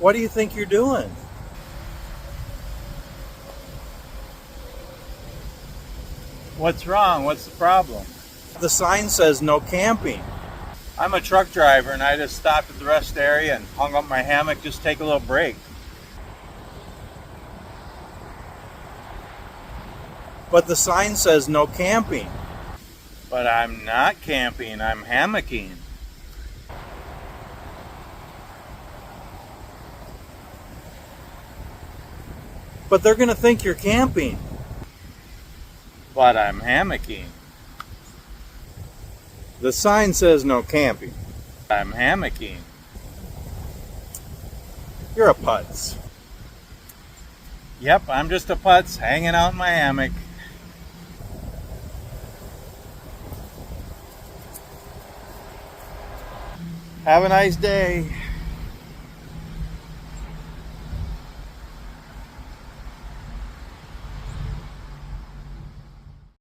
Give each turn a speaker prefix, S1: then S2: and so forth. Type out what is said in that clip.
S1: What do you think you're doing?
S2: What's wrong? What's the problem?
S1: The sign says no camping.
S2: I'm a truck driver and I just stopped at the rest area and hung up my hammock just to take a little break.
S1: But the sign says no camping.
S2: But I'm not camping, I'm hammocking.
S1: But they're going to think you're camping.
S2: But I'm hammocking.
S1: The sign says no camping.
S2: I'm hammocking.
S1: You're a putz.
S2: Yep, I'm just a putz hanging out in my hammock.
S1: Have a nice day.